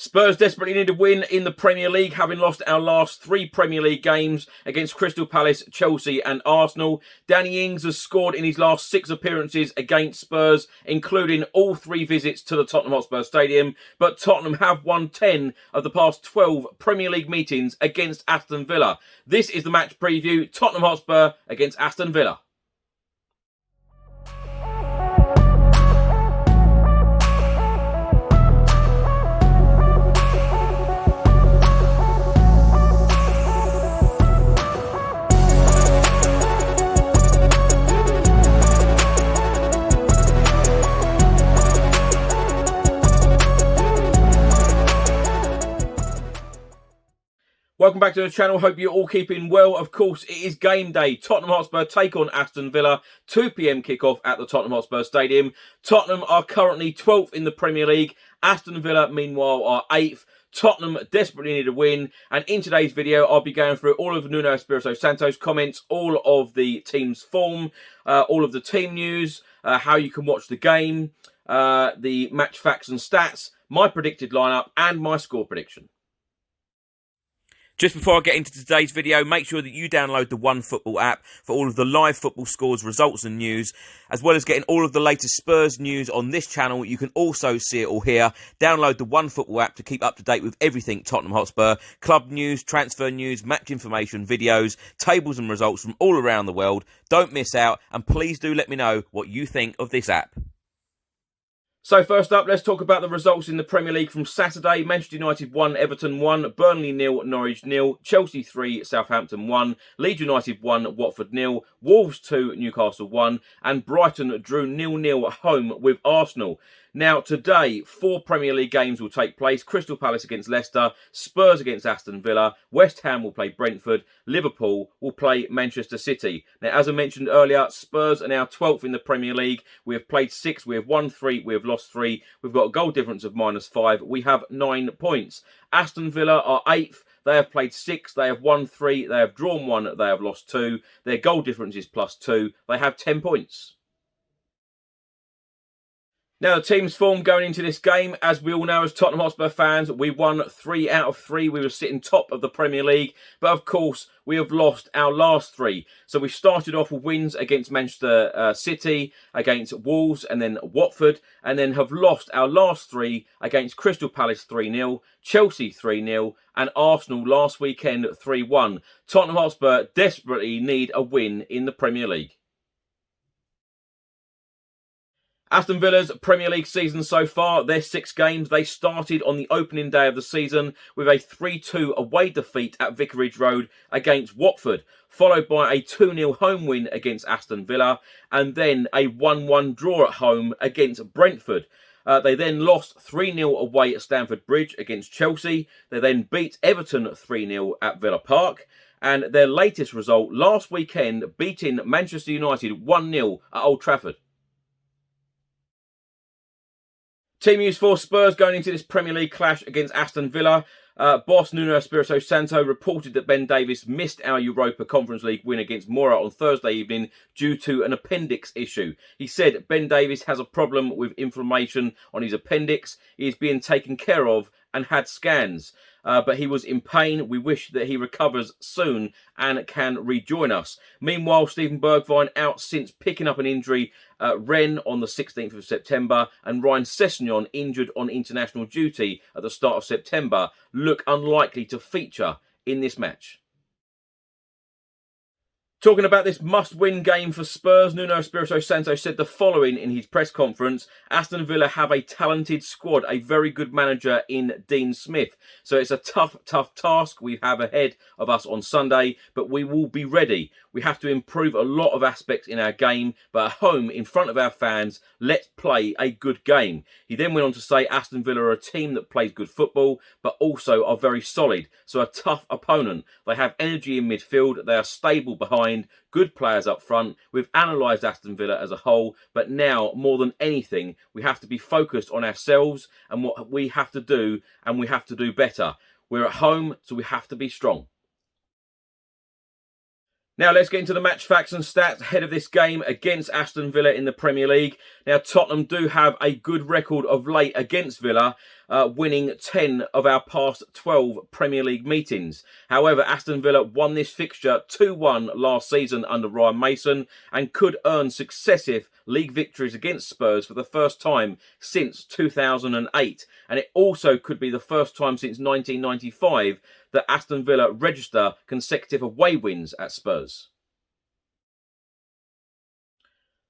Spurs desperately need a win in the Premier League, having lost our last 3 Premier League games against Crystal Palace, Chelsea and Arsenal. Danny Ings has scored in his last 6 appearances against Spurs, including all 3 visits to the Tottenham Hotspur Stadium. But Tottenham have won 10 of the past 12 Premier League meetings against Aston Villa. This is the match preview, Tottenham Hotspur against Aston Villa. Welcome back to the channel. Hope you're all keeping well. Of course, it is game day. Tottenham Hotspur take on Aston Villa. 2 p.m. kickoff at the Tottenham Hotspur Stadium. Tottenham are currently 12th in the Premier League. Aston Villa, meanwhile, are 8th. Tottenham desperately need a win. And in today's video, I'll be going through all of Nuno Espirito Santo's comments, all of the team's form, all of the team news, how you can watch the game, the match facts and stats, my predicted lineup, and my score prediction. Just before I get into today's video, make sure that you download the OneFootball app for all of the live football scores, results and news, as well as getting all of the latest Spurs news on this channel. You can also see it all here. Download the OneFootball app to keep up to date with everything Tottenham Hotspur, club news, transfer news, match information, videos, tables and results from all around the world. Don't miss out, and please do let me know what you think of this app. So first up, let's talk about the results in the Premier League from Saturday. Manchester United 1, Everton 1, Burnley 0, Norwich 0, Chelsea 3, Southampton 1, Leeds United 1, Watford 0, Wolves 2, Newcastle 1, and Brighton drew 0-0 at home with Arsenal. Now, today, 4 Premier League games will take place. Crystal Palace against Leicester, Spurs against Aston Villa, West Ham will play Brentford, Liverpool will play Manchester City. Now, as I mentioned earlier, Spurs are now 12th in the Premier League. We have played 6, we have won 3, we have lost 3. We've got a goal difference of -5. We have 9 points. Aston Villa are 8th. They have played 6, they have won 3, they have drawn 1, they have lost 2. Their goal difference is +2. They have 10 points. Now, the team's form going into this game, as we all know as Tottenham Hotspur fans, we won 3 out of 3. We were sitting top of the Premier League. But, of course, we have lost our last 3. So we started off with wins against Manchester City, against Wolves, and then Watford. And then have lost our last 3 against Crystal Palace 3-0, Chelsea 3-0, and Arsenal last weekend 3-1. Tottenham Hotspur desperately need a win in the Premier League. Aston Villa's Premier League season so far, their 6 games, they started on the opening day of the season with a 3-2 away defeat at Vicarage Road against Watford, followed by a 2-0 home win against Aston Villa, and then a 1-1 draw at home against Brentford. They then lost 3-0 away at Stamford Bridge against Chelsea. They then beat Everton 3-0 at Villa Park. And their latest result last weekend, beating Manchester United 1-0 at Old Trafford. Team news for Spurs going into this Premier League clash against Aston Villa. Boss Nuno Espirito Santo reported that Ben Davies missed our Europa Conference League win against Mora on Thursday evening due to an appendix issue. He said Ben Davies has a problem with inflammation on his appendix. He is being taken care of and had scans. But he was in pain. We wish that he recovers soon and can rejoin us. Meanwhile, Steven Bergwijn out since picking up an injury at Rennes on the 16th of September, and Ryan Sessegnon, injured on international duty at the start of September, look unlikely to feature in this match. Talking about this must-win game for Spurs, Nuno Espirito Santo said the following in his press conference. Aston Villa have a talented squad, a very good manager in Dean Smith. So it's a tough task we have ahead of us on Sunday, but we will be ready. We have to improve a lot of aspects in our game, but at home, in front of our fans, let's play a good game. He then went on to say Aston Villa are a team that plays good football, but also are very solid. So a tough opponent. They have energy in midfield, they are stable behind, good players up front. We've analysed Aston Villa as a whole, but now, more than anything, we have to be focused on ourselves and what we have to do, and we have to do better. We're at home, so we have to be strong. Now let's get into the match facts and stats ahead of this game against Aston Villa in the Premier League. Now Tottenham do have a good record of late against Villa. winning 10 of our past 12 Premier League meetings. However, Aston Villa won this fixture 2-1 last season under Ryan Mason and could earn successive league victories against Spurs for the first time since 2008. And it also could be the first time since 1995 that Aston Villa register consecutive away wins at Spurs.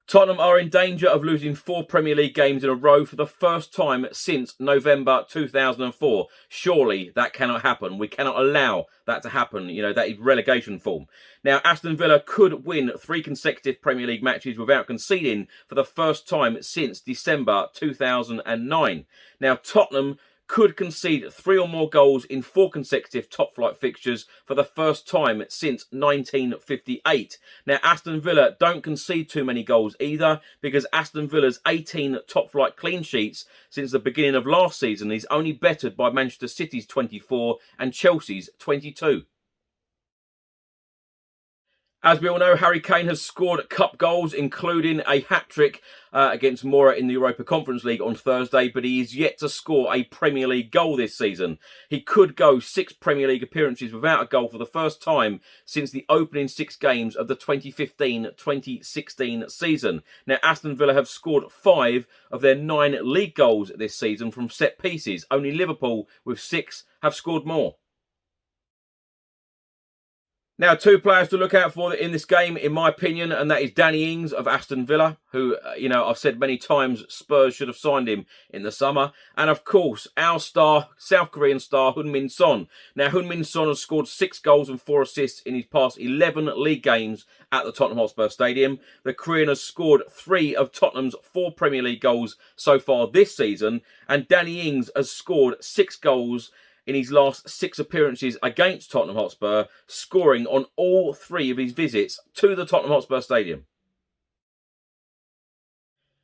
Tottenham are in danger of losing 4 Premier League games in a row for the first time since November 2004. Surely that cannot happen. We cannot allow that to happen. You know, that is relegation form. Now, Aston Villa could win 3 consecutive Premier League matches without conceding for the first time since December 2009. Now, Tottenham could concede 3 or more goals in 4 consecutive top-flight fixtures for the first time since 1958. Now, Aston Villa don't concede too many goals either, because Aston Villa's 18 top-flight clean sheets since the beginning of last season is only bettered by Manchester City's 24 and Chelsea's 22. As we all know, Harry Kane has scored cup goals, including a hat-trick against Mora in the Europa Conference League on Thursday, but he is yet to score a Premier League goal this season. He could go 6 Premier League appearances without a goal for the first time since the opening 6 games of the 2015-2016 season. Now, Aston Villa have scored 5 of their 9 league goals this season from set pieces. Only Liverpool, with 6, have scored more. Now, 2 players to look out for in this game, in my opinion, and that is Danny Ings of Aston Villa, who, I've said many times Spurs should have signed him in the summer. And, of course, our star, South Korean star, Heung-min Son. Now, Heung-min Son has scored 6 goals and 4 assists in his past 11 league games at the Tottenham Hotspur Stadium. The Korean has scored 3 of Tottenham's 4 Premier League goals so far this season, and Danny Ings has scored 6 goals in his last 6 appearances against Tottenham Hotspur, scoring on all 3 of his visits to the Tottenham Hotspur Stadium.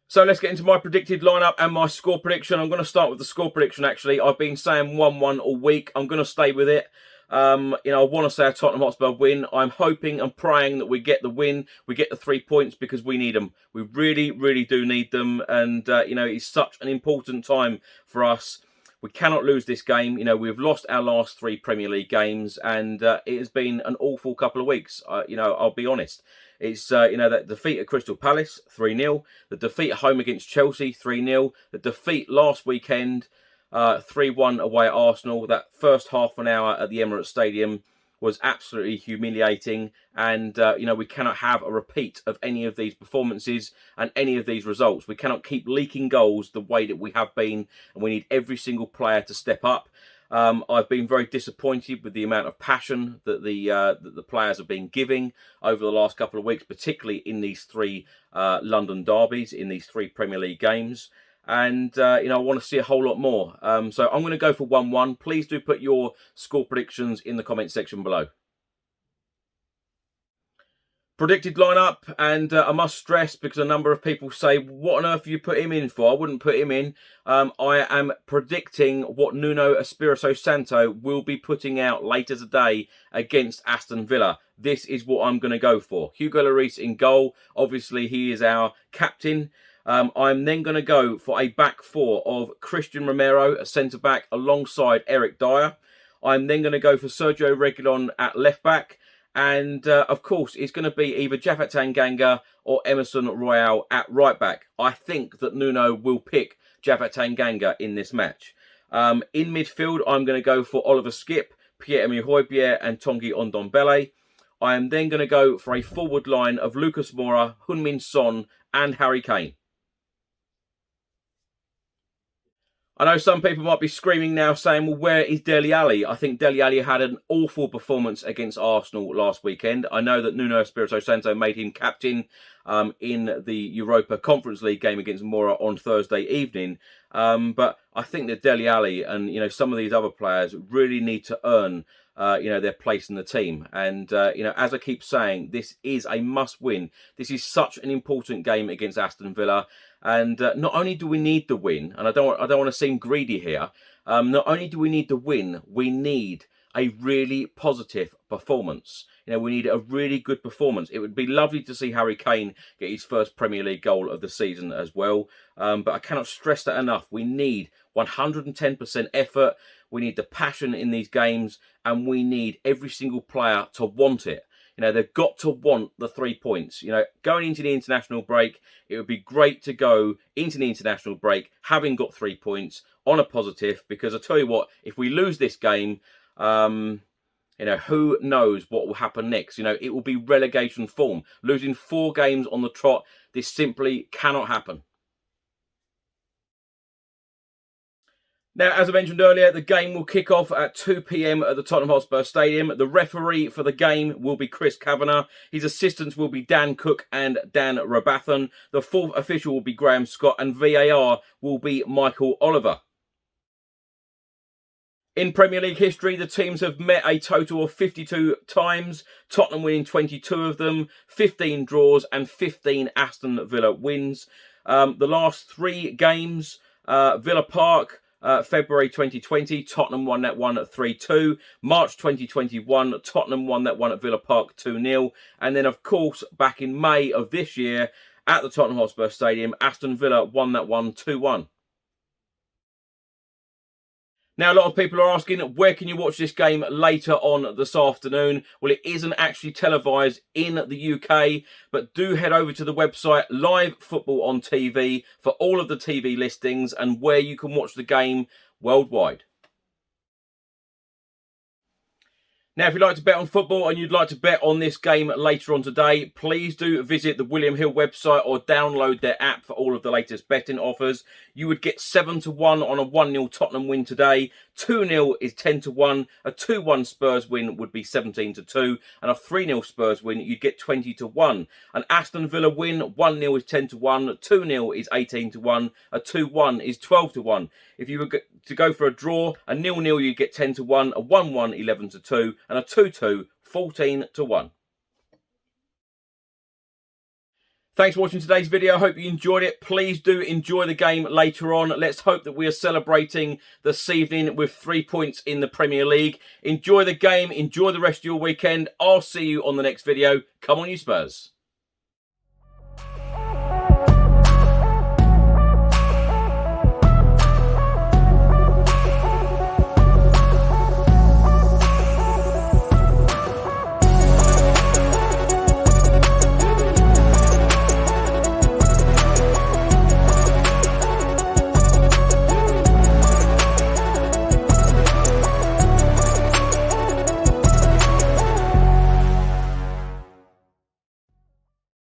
So let's get into my predicted lineup and my score prediction. I'm going to start with the score prediction, actually. I've been saying 1-1 all week. I'm going to stay with it. I want to say a Tottenham Hotspur win. I'm hoping and praying that we get the win. We get the 3 points because we need them. We really, really do need them. And, it's such an important time for us. We cannot lose this game. We've lost our last 3 Premier League games, and it has been an awful couple of weeks. I'll be honest. It's, that defeat at Crystal Palace, 3-0. The defeat at home against Chelsea, 3-0. The defeat last weekend, 3-1 away at Arsenal. That first half an hour at the Emirates Stadium was absolutely humiliating, and we cannot have a repeat of any of these performances and any of these results. We cannot keep leaking goals the way that we have been, and we need every single player to step up. I've been very disappointed with the amount of passion that the players have been giving over the last couple of weeks, particularly in these 3 London derbies, in these 3 Premier League games. And, I want to see a whole lot more. So I'm going to go for 1-1. Please do put your score predictions in the comment section below. Predicted lineup, and I must stress, because a number of people say, what on earth have you put him in for? I wouldn't put him in. I am predicting what Nuno Espirito Santo will be putting out later today against Aston Villa. This is what I'm going to go for. Hugo Lloris in goal. Obviously, he is our captain. I'm then going to go for a back 4 of Christian Romero, a centre-back, alongside Eric Dyer. I'm then going to go for Sergio Reguilon at left-back. And, of course, it's going to be either Japhet Tanganga or Emerson Royal at right-back. I think that Nuno will pick Japhet Tanganga in this match. In midfield, I'm going to go for Oliver Skipp, Pierre-Emile Højbjerg and Tanguy Ndombele. I am then going to go for a forward line of Lucas Moura, Heung-min Son and Harry Kane. I know some people might be screaming now saying, well, where is Dele Alli? I think Dele Alli had an awful performance against Arsenal last weekend. I know that Nuno Espirito Santo made him captain in the Europa Conference League game against Mora on Thursday evening. But I think that Dele Alli and, some of these other players really need to earn their place in the team. And, as I keep saying, this is a must-win. This is such an important game against Aston Villa. And not only do we need the win, and I don't want to seem greedy here, not only do we need the win, we need a really positive, performance. You know, we need a really good performance. It would be lovely to see Harry Kane get his first Premier League goal of the season as well. But I cannot stress that enough. We need 110% effort. We need the passion in these games, and we need every single player to want it. You know, they've got to want the 3 points. You know, going into the international break, it would be great to go into the international break having got 3 points on a positive, because I tell you what, if we lose this game, you know, who knows what will happen next? You know, it will be relegation form. Losing 4 games on the trot, this simply cannot happen. Now, as I mentioned earlier, the game will kick off at 2 p.m. at the Tottenham Hotspur Stadium. The referee for the game will be Chris Kavanagh. His assistants will be Dan Cook and Dan Rabathan. The 4th official will be Graham Scott, and VAR will be Michael Oliver. In Premier League history, the teams have met a total of 52 times, Tottenham winning 22 of them, 15 draws and 15 Aston Villa wins. The last 3 games, Villa Park, February 2020, Tottenham won that one at 3-2. March 2021, Tottenham won that one at Villa Park 2-0. And then, of course, back in May of this year, at the Tottenham Hotspur Stadium, Aston Villa won that one 2-1. Now, a lot of people are asking, where can you watch this game later on this afternoon? Well, it isn't actually televised in the UK, but do head over to the website Live Football on TV for all of the TV listings and where you can watch the game worldwide. Now, if you'd like to bet on football and you'd like to bet on this game later on today, please do visit the William Hill website or download their app for all of the latest betting offers. You would get 7-1 on a 1-0 Tottenham win today. 2-0 is 10-1. A 2-1 Spurs win would be 17-2. And a 3-0 Spurs win, you'd get 20-1. An Aston Villa win, 1-0 is 10-1. 2-0 is 18-1. A 2-1 is 12-1. If you were to go for a draw, a 0-0 you'd get 10-1. A 1-1, 11-2. And a 2-2, 14-1. Thanks for watching today's video. I hope you enjoyed it. Please do enjoy the game later on. Let's hope that we are celebrating this evening with 3 points in the Premier League. Enjoy the game. Enjoy the rest of your weekend. I'll see you on the next video. Come on, you Spurs.